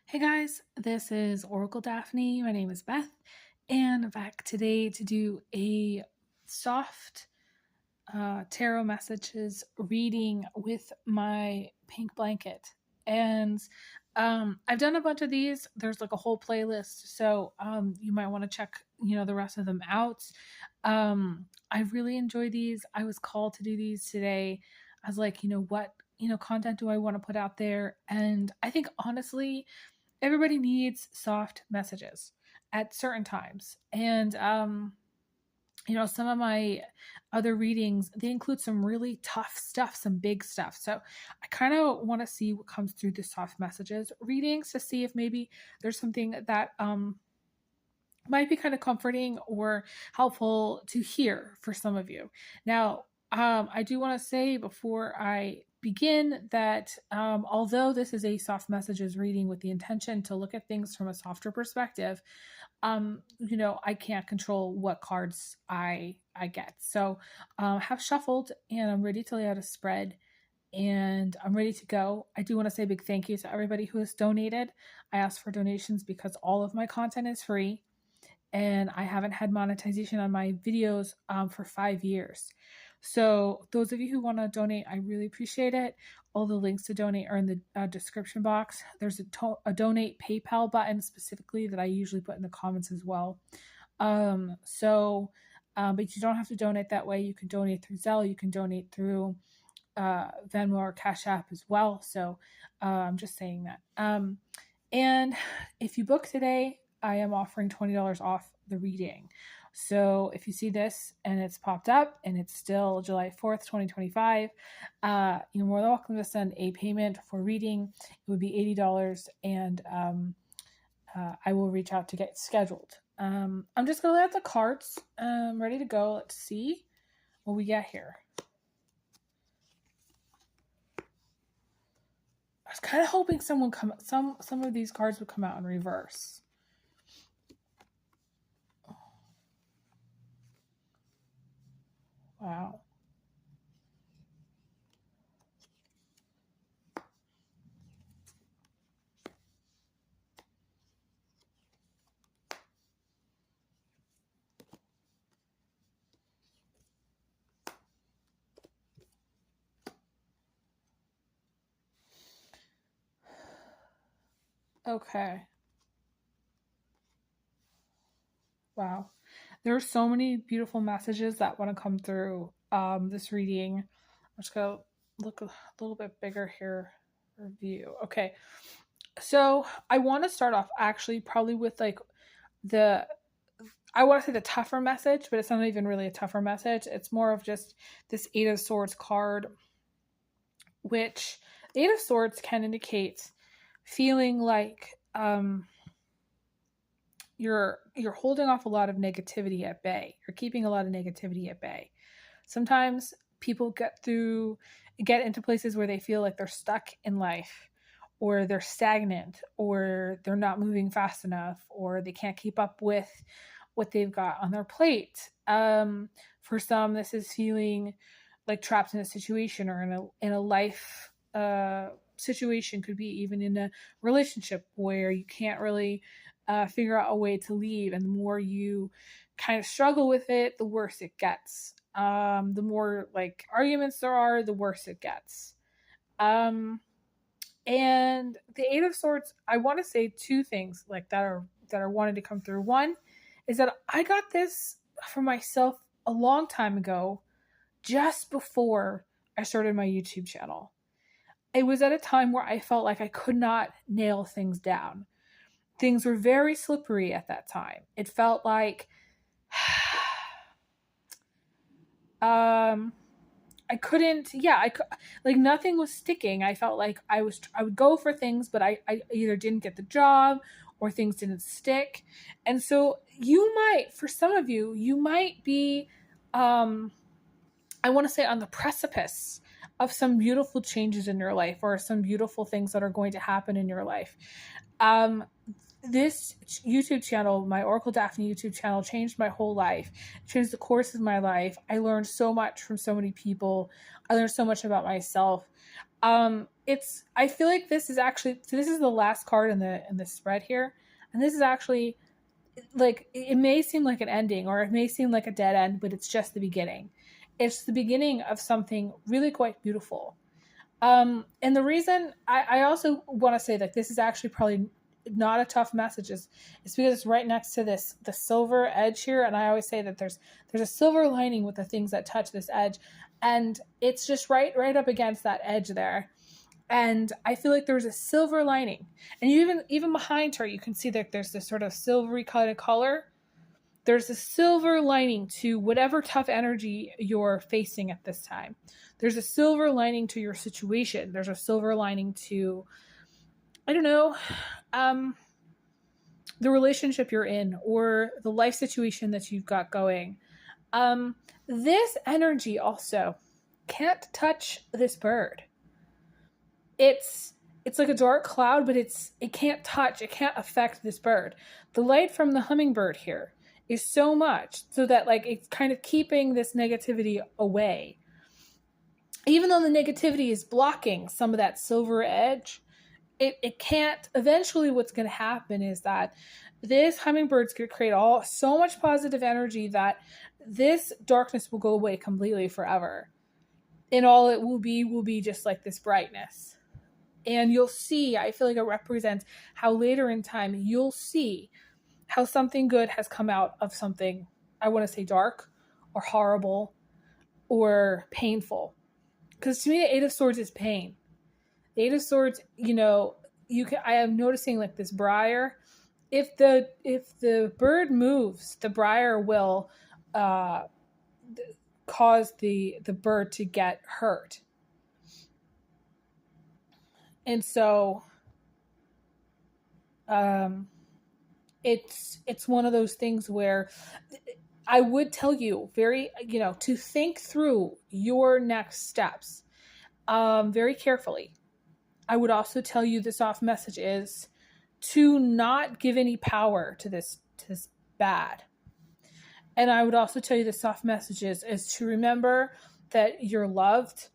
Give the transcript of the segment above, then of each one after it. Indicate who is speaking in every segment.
Speaker 1: Hey guys, this is Oracle Daphne. My name is Beth, and I'm back today to do a soft tarot messages reading with my pink blanket. And I've done a bunch of these. There's like a whole playlist, so you might want to check, the rest of them out. I really enjoy these. I was called to do these today. I was like, what content do I want to put out there? And I think honestly, everybody needs soft messages at certain times. And some of my other readings, they include some really tough stuff, some big stuff. So I kind of want to see what comes through the soft messages readings to see if maybe there's something that might be kind of comforting or helpful to hear for some of you. Now, I do want to say before I begin that although this is a soft messages reading with the intention to look at things from a softer perspective, I can't control what cards I get. So have shuffled and I'm ready to lay out a spread and I'm ready to go. I do want to say a big thank you to everybody who has donated. I asked for donations because all of my content is free and I haven't had monetization on my videos for 5 years. So those of you who want to donate, I really appreciate it. All the links to donate are in the description box. There's a donate PayPal button specifically that I usually put in the comments as well. But you don't have to donate that way. You can donate through Zelle. You can donate through Venmo or Cash App as well. So I'm just saying that. And if you book today, I am offering $20 off the reading. So if you see this and it's popped up and it's still July 4th, 2025, you're more than welcome to send a payment for reading. It would be $80 and I will reach out to get scheduled. I'm just going to lay out the cards. Ready to go. Let's see what we get here. I was kind of hoping some of these cards would come out in reverse. Wow. Okay. Wow. There are so many beautiful messages that want to come through this reading. I'm just going to look a little bit bigger here. Review. Okay. So I want to start off actually probably with like I want to say the tougher message, but it's not even really a tougher message. It's more of just this Eight of Swords card, which the Eight of Swords can indicate feeling like you're holding off a lot of negativity at bay. You're keeping a lot of negativity at bay. Sometimes people get into places where they feel like they're stuck in life, or they're stagnant, or they're not moving fast enough, or they can't keep up with what they've got on their plate. For some, this is feeling like trapped in a situation or in a life situation. Could be even in a relationship where you can't really figure out a way to leave, and the more you kind of struggle with it, the worse it gets. The more like arguments there are, the worse it gets. And the Eight of Swords, I want to say two things like that are wanting to come through. One is that I got this for myself a long time ago, just before I started my YouTube channel. It was at a time where I felt like I could not nail things down. Things were very slippery at that time. It felt like I couldn't, like nothing was sticking. I felt like I would go for things, but I either didn't get the job or things didn't stick. And so for some of you, you might be, I want to say on the precipice of some beautiful changes in your life, or some beautiful things that are going to happen in your life. This YouTube channel, my Oracle Daphne YouTube channel, changed my whole life, changed the course of my life. I learned so much from so many people. I learned so much about myself. I feel like this is actually, so this is the last card in the spread here, and this is actually, like, it may seem like an ending or it may seem like a dead end, but it's just the beginning. It's the beginning of something really quite beautiful. And the reason I also want to say that this is actually probably not a tough message is because it's right next to the silver edge here, and I always say that there's a silver lining with the things that touch this edge, and it's just right up against that edge there. And I feel like there's a silver lining, and even behind her you can see that there's this sort of silvery kind of color. There's a silver lining to whatever tough energy you're facing at this time. There's a silver lining to your situation. There's a silver lining to, I don't know, the relationship you're in or the life situation that you've got going. This energy also can't touch this bird. It's like a dark cloud, but it can't affect this bird. The light from the hummingbird here is so much so that, like, it's kind of keeping this negativity away. Even though the negativity is blocking some of that silver edge, it can't. Eventually what's going to happen is that this hummingbird's going to create so much positive energy that this darkness will go away completely forever. And all it will be just like this brightness. And you'll see, I feel like it represents how later in time you'll see how something good has come out of something, I want to say, dark or horrible or painful. Because to me, the Eight of Swords is pain. The Eight of Swords, I am noticing, like, this briar. If the bird moves, the briar will cause the bird to get hurt. And so it's one of those things where I would tell you to think through your next steps very carefully. I would also tell you the soft message is to not give any power to this bad. And I would also tell you the soft message is to remember that you're loved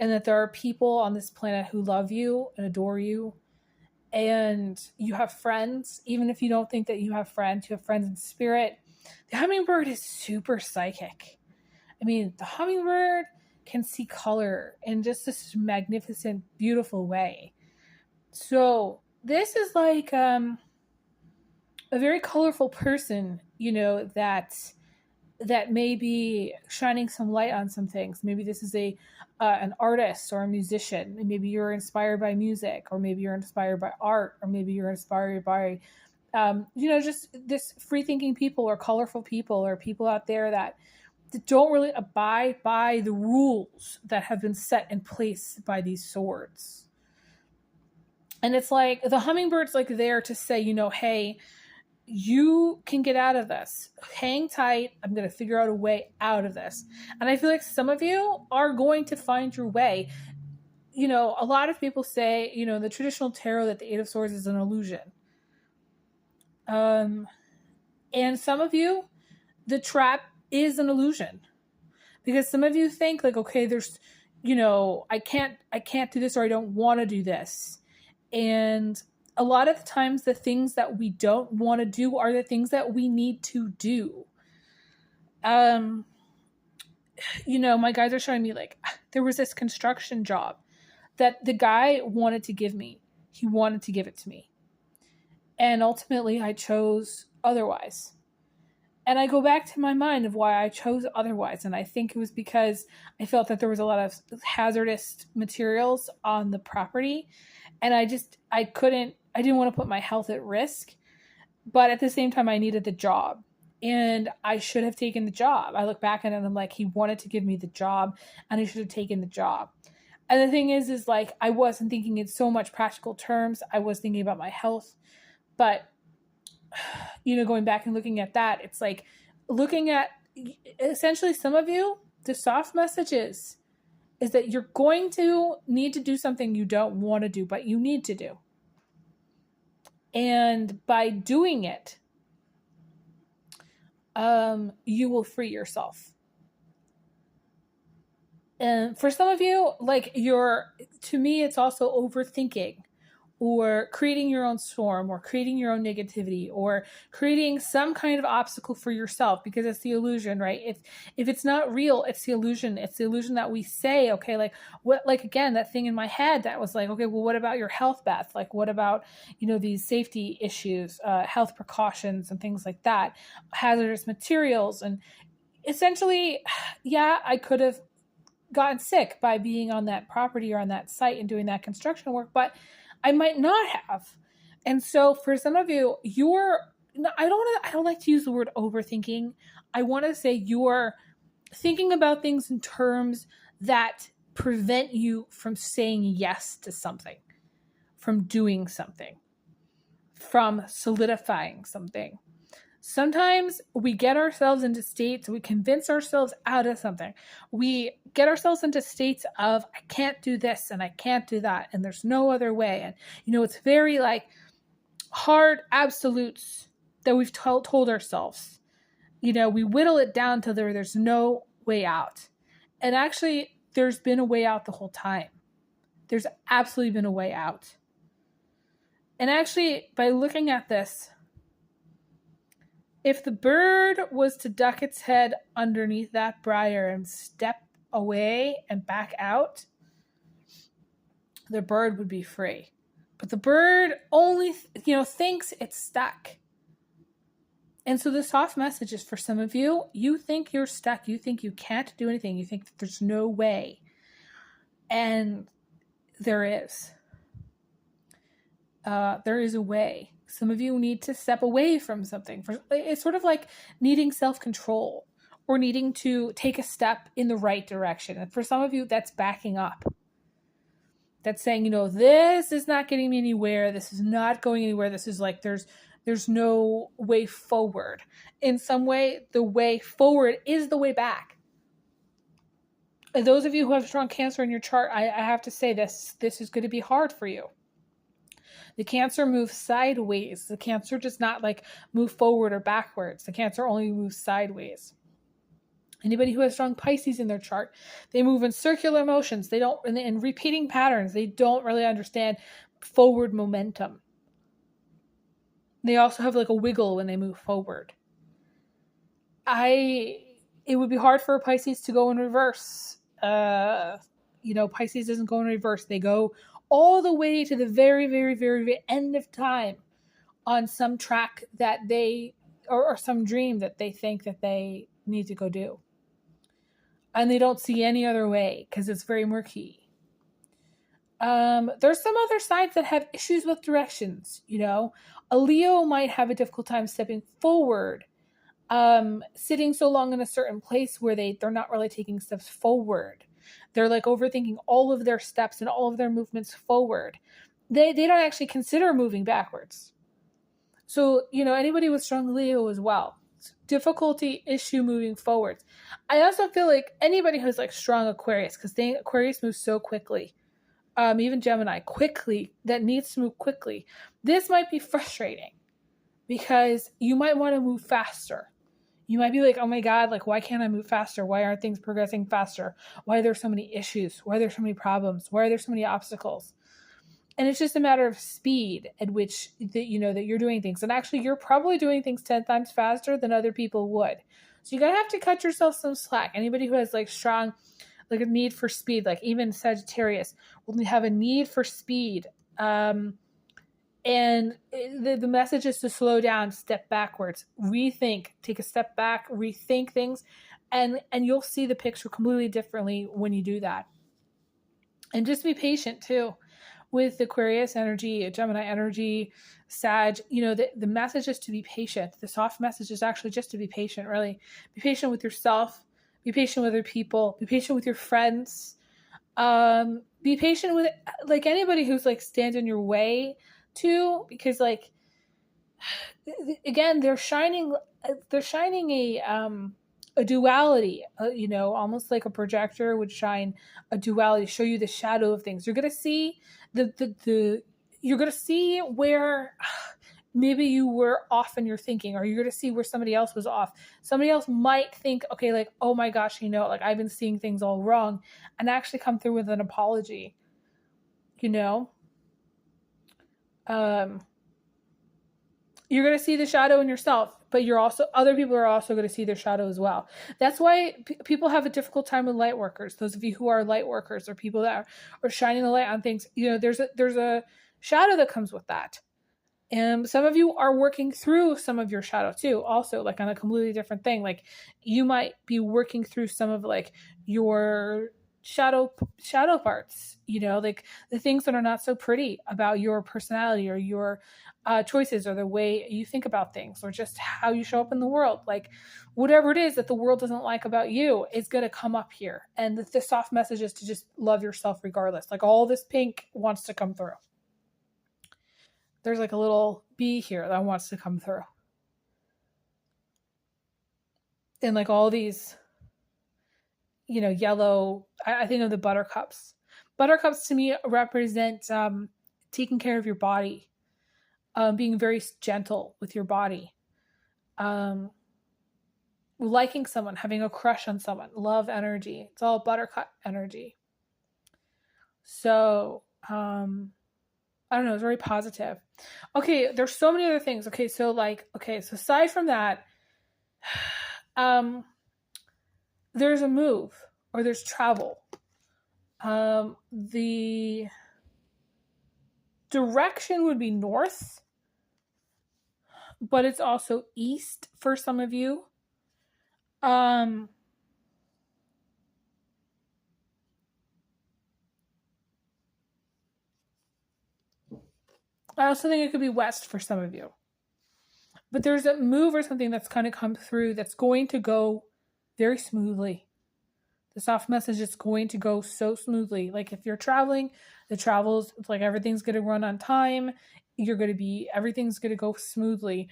Speaker 1: and that there are people on this planet who love you and adore you. And you have friends, even if you don't think that you have friends in spirit. The hummingbird is super psychic. I mean, the hummingbird can see color in just this magnificent, beautiful way. So this is like a very colorful person, that may be shining some light on some things. Maybe this is an artist or a musician. Maybe you're inspired by music, or maybe you're inspired by art, or maybe you're inspired by, just this free-thinking people or colorful people or people out there that don't really abide by the rules that have been set in place by these swords. And it's like the hummingbird's like there to say, hey, you can get out of this. Hang tight. I'm going to figure out a way out of this. And I feel like some of you are going to find your way. A lot of people say, the traditional tarot, that the Eight of Swords is an illusion. And some of you, the trap is an illusion. Because some of you think, like, okay, there's, I can't do this, or I don't want to do this. And a lot of the times the things that we don't want to do are the things that we need to do. My guys are showing me, like, there was this construction job that the guy wanted to give me. He wanted to give it to me. And ultimately I chose otherwise. And I go back to my mind of why I chose otherwise. And I think it was because I felt that there was a lot of hazardous materials on the property. And I didn't want to put my health at risk. But at the same time, I needed the job. And I should have taken the job. I look back at it and I'm like, he wanted to give me the job and I should have taken the job. And the thing is like, I wasn't thinking in so much practical terms. I was thinking about my health. But, going back and looking at that, it's like looking at essentially some of you, the soft message is that you're going to need to do something you don't want to do, but you need to do. And by doing it, you will free yourself. And for some of you, like to me, it's also overthinking or creating your own storm or creating your own negativity or creating some kind of obstacle for yourself, because it's the illusion, right? If it's not real, it's the illusion. It's the illusion that we say, okay, like what, like again, that thing in my head that was like, okay, well, what about your health, Beth? Like, what about, these safety issues, health precautions and things like that, hazardous materials. And essentially, yeah, I could have gotten sick by being on that property or on that site and doing that construction work, but I might not have. And so for some of you, I don't like to use the word overthinking. I want to say you're thinking about things in terms that prevent you from saying yes to something, from doing something, from solidifying something. Sometimes we get ourselves into states, we convince ourselves out of something. We get ourselves into states of, I can't do this and I can't do that, and there's no other way. And, it's very like hard absolutes that we've told ourselves. We whittle it down to there's no way out. And actually, there's been a way out the whole time. There's absolutely been a way out. And actually, by looking at this, if the bird was to duck its head underneath that briar and step away and back out, the bird would be free. But the bird only, thinks it's stuck. And so the soft message is for some of you, you think you're stuck. You think you can't do anything. You think that there's no way. And there is. There is a way. Some of you need to step away from something. It's sort of like needing self-control or needing to take a step in the right direction. And for some of you, that's backing up. That's saying, this is not getting me anywhere. This is not going anywhere. This is like there's no way forward. In some way, the way forward is the way back. And those of you who have strong Cancer in your chart, I have to say this is going to be hard for you. The Cancer moves sideways. The Cancer does not like move forward or backwards. The Cancer only moves sideways. Anybody who has strong Pisces in their chart, they move in circular motions. They don't, in repeating patterns. They don't really understand forward momentum. They also have like a wiggle when they move forward. It would be hard for a Pisces to go in reverse. Pisces doesn't go in reverse. They go all the way to the very, very, very, very end of time on some track that they, or some dream that they think that they need to go do. And they don't see any other way because it's very murky. There's some other signs that have issues with directions, A Leo might have a difficult time stepping forward, sitting so long in a certain place where they're not really taking steps forward. They're like overthinking all of their steps and all of their movements forward. They don't actually consider moving backwards. So, anybody with strong Leo as well. Difficulty issue moving forward. I also feel like anybody who's like strong Aquarius, because Aquarius moves so quickly. Even Gemini, quickly, that needs to move quickly. This might be frustrating because you might want to move faster. You might be like, oh my God, like, why can't I move faster? Why aren't things progressing faster? Why are there so many issues? Why are there so many problems? Why are there so many obstacles? And it's just a matter of speed at which that you're doing things. And actually, you're probably doing things 10 times faster than other people would. So you're going to have to cut yourself some slack. Anybody who has like strong, like a need for speed, like even Sagittarius will have a need for speed. And the message is to slow down, step backwards, rethink, take a step back, rethink things, and you'll see the picture completely differently when you do that. And just be patient too with Aquarius energy, Gemini energy, Sag. The message is to be patient. The soft message is actually just to be patient, really. Be patient with yourself. Be patient with other people. Be patient with your friends. Be patient with like anybody who's like stands in your way too, because like again, they're shining a duality, almost like a projector would shine a duality, show you the shadow of things. You're gonna see you're gonna see where maybe you were off in your thinking, or you're going to see where somebody else was off. Somebody else might think, okay, like, oh my gosh, like I've been seeing things all wrong, and actually come through with an apology, you're going to see the shadow in yourself, but other people are also going to see their shadow as well. That's why people have a difficult time with light workers. Those of you who are light workers, or people that are shining the light on things, there's a shadow that comes with that. And some of you are working through some of your shadow too, also, like on a completely different thing. Like you might be working through some of like your shadow parts, like the things that are not so pretty about your personality, or your choices, or the way you think about things, or just how you show up in the world. Like whatever it is that the world doesn't like about you is going to come up here. And the soft message is to just love yourself regardless. Like all this pink wants to come through. There's like a little bee here that wants to come through. And like all these, yellow, I think of the buttercups. Buttercups to me represent taking care of your body, being very gentle with your body, liking someone, having a crush on someone, love energy. It's all buttercup energy. So, I don't know, it's very positive. Okay, there's so many other things. Okay, so aside from that, there's a move, or there's travel. The direction would be north, but it's also east for some of you. I also think it could be west for some of you. But there's a move or something that's kind of come through that's going to go very smoothly. The soft message is going to go so smoothly. Like if you're traveling, it's like everything's going to run on time. Everything's going to go smoothly.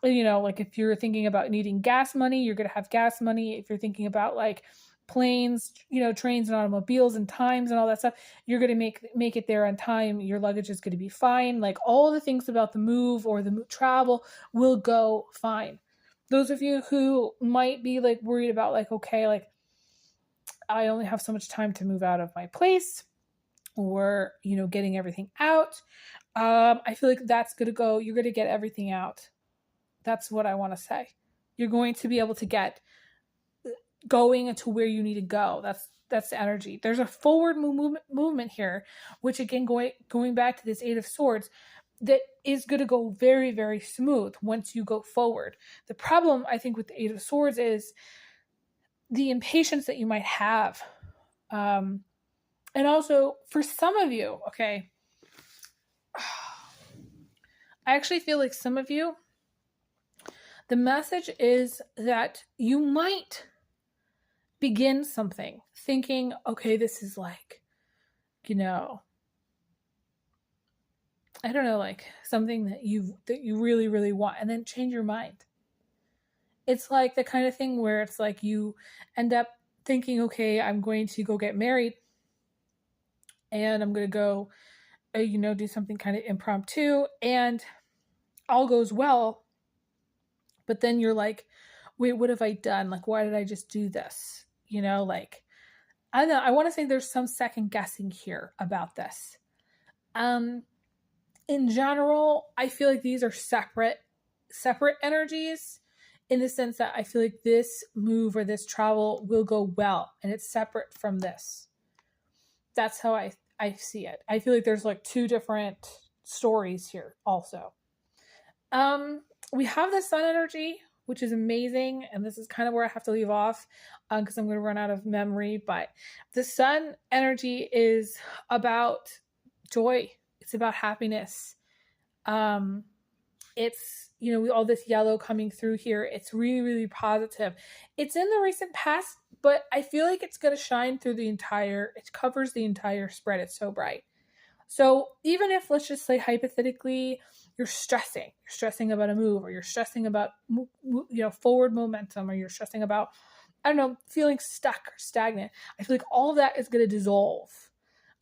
Speaker 1: Like if you're thinking about needing gas money, you're going to have gas money. If you're thinking about like planes, trains and automobiles and times and all that stuff, you're going to make it there on time. Your luggage is going to be fine. Like all the things about the move or the travel will go fine. Those of you who might be like worried about like, okay, like I only have so much time to move out of my place, or, getting everything out. I feel like that's going to go, you're going to get everything out. That's what I want to say. You're going to be able to get going to where you need to go. That's the energy. There's a forward movement here, which again, going back to this Eight of Swords, that is going to go very, very smooth once you go forward. The problem, I think, with the Eight of Swords is the impatience that you might have. And also, for some of you, okay, I actually feel like some of you, the message is that you might begin something thinking, okay, this is like, I don't know, like something that you really, really want, and then change your mind. It's like the kind of thing where it's like you end up thinking, okay, I'm going to go get married, and I'm going to go, do something kind of impromptu, and all goes well. But then you're like, wait, what have I done? Like, why did I just do this? Like, I don't know. I want to say there's some second guessing here about this. In general, I feel like these are separate energies, in the sense that I feel like this move or this travel will go well, and it's separate from this. That's how I see it. I feel like there's like two different stories here also. We have the sun energy, which is amazing, and this is kind of where I have to leave off because I'm going to run out of memory. But the sun energy is about joy. It's about happiness. It's, all this yellow coming through here. It's really, really positive. It's in the recent past, but I feel like it's going to shine through it covers the entire spread. It's so bright. So even if, let's just say hypothetically, you're stressing about a move, or you're stressing about, forward momentum, or you're stressing about, I don't know, feeling stuck or stagnant, I feel like all of that is going to dissolve.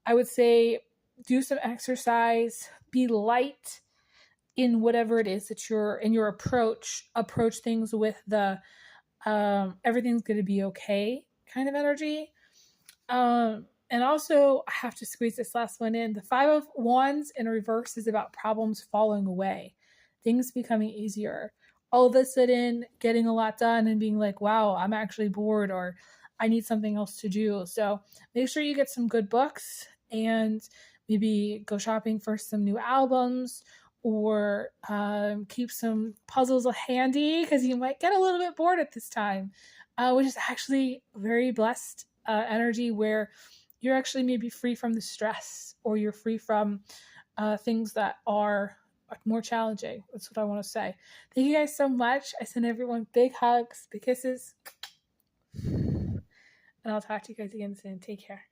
Speaker 1: I would say do some exercise, be light, in whatever it is that you're in your approach things with the everything's going to be okay kind of energy. And also, I have to squeeze this last one in. The Five of Wands in reverse is about problems falling away, things becoming easier. All of a sudden, getting a lot done and being like, wow, I'm actually bored, or I need something else to do. So make sure you get some good books and maybe go shopping for some new albums, or keep some puzzles handy because you might get a little bit bored at this time, which is actually very blessed energy where you're actually maybe free from the stress, or you're free from things that are more challenging. That's what I want to say. Thank you guys so much. I send everyone big hugs, big kisses, and I'll talk to you guys again soon. Take care.